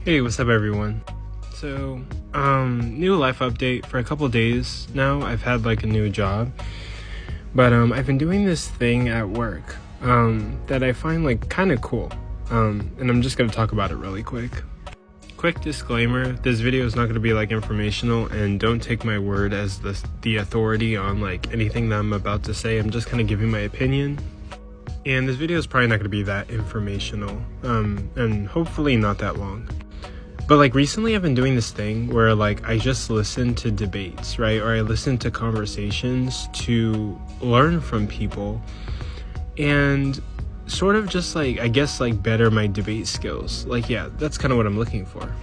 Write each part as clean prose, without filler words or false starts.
Hey, what's up everyone? So, new life update. For a couple days now, I've had like a new job, but I've been doing this thing at work that I find like kind of cool, and I'm just gonna talk about it really quick. Quick disclaimer, this video is not going to be like informational, and don't take my word as the authority on like anything that I'm about to say. I'm just kind of giving my opinion, and this video is probably not going to be that informational, and hopefully not that long. But like recently I've been doing this thing where like I just listen to debates, right? Or I listen to conversations to learn from people and sort of just like, I guess, like better my debate skills. Like, yeah, that's kind of what I'm looking for.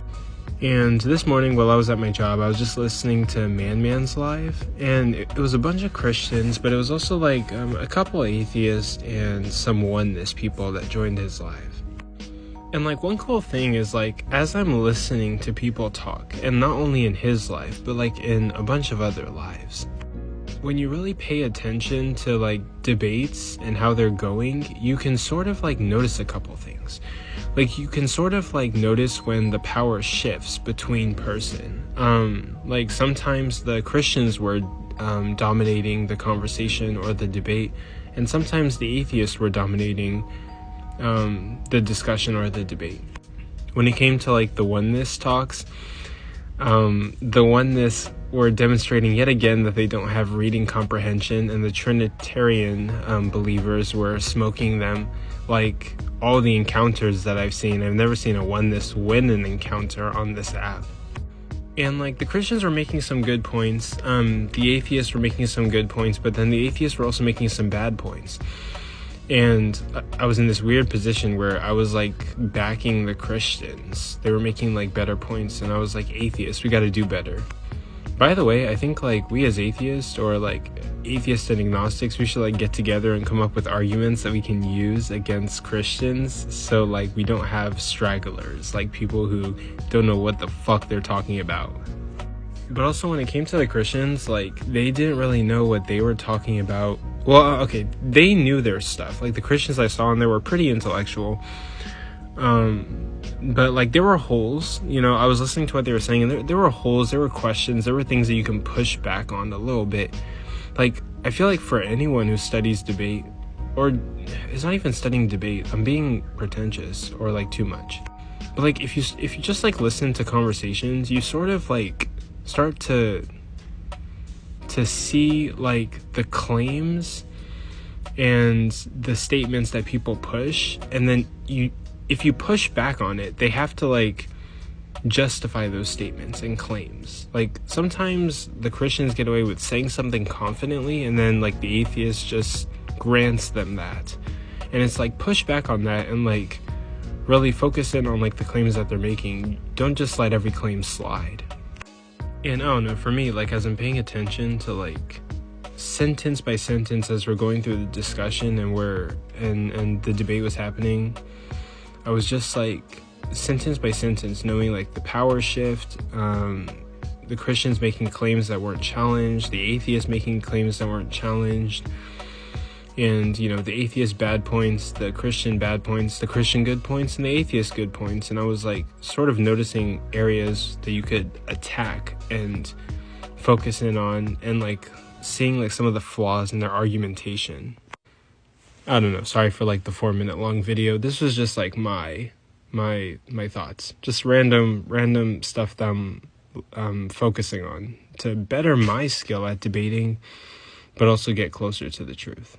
And this morning while I was at my job, I was just listening to Man's Live, and it was a bunch of Christians, but it was also like a couple of atheists and some oneness people that joined his live. And like one cool thing is like, as I'm listening to people talk, and not only in his life, but like in a bunch of other lives, when you really pay attention to like debates and how they're going, you can sort of like notice a couple things. Like you can sort of like notice when the power shifts between person. Like sometimes the Christians were dominating the conversation or the debate, and sometimes the atheists were dominating the discussion or the debate. When it came to like the oneness talks, the oneness were demonstrating yet again that they don't have reading comprehension, and the Trinitarian believers were smoking them. Like all the encounters that I've seen, I've never seen a oneness win an encounter on this app. And like the Christians were making some good points, the atheists were making some good points, but then the atheists were also making some bad points. And I was in this weird position where I was like backing the Christians. They were making like better points, and I was like, atheists, we got to do better. By the way, I think like we as atheists, or like atheists and agnostics, we should like get together and come up with arguments that we can use against Christians, so like we don't have stragglers, like people who don't know what the fuck they're talking about. But also when it came to the Christians, like they didn't really know what they were talking about. Well, okay, they knew their stuff. Like the Christians I saw and they were pretty intellectual. But like there were holes, you know, I was listening to what they were saying, and there were holes, there were questions, there were things that you can push back on a little bit. Like, I feel like for anyone who studies debate, or is not even studying debate, I'm being pretentious or like too much. But like if you just like listen to conversations, you sort of like start to see like the claims and the statements that people push, and then if you push back on it, they have to like justify those statements and claims. Like sometimes the Christians get away with saying something confidently, and then like the atheist just grants them that, and it's like push back on that and like really focus in on like the claims that they're making. Don't just let every claim slide. And I don't know, for me, like as I'm paying attention to like sentence by sentence as we're going through the discussion and the debate was happening, I was just like sentence by sentence knowing like the power shift, the Christians making claims that weren't challenged, the atheists making claims that weren't challenged, and you know, the atheist bad points, the Christian bad points, the Christian good points, and the atheist good points. And I was like sort of noticing areas that you could attack and focus in on, and like seeing like some of the flaws in their argumentation. I don't know, sorry for like the 4-minute long video. This was just like my thoughts, just random stuff that I'm focusing on to better my skill at debating, but also get closer to the truth.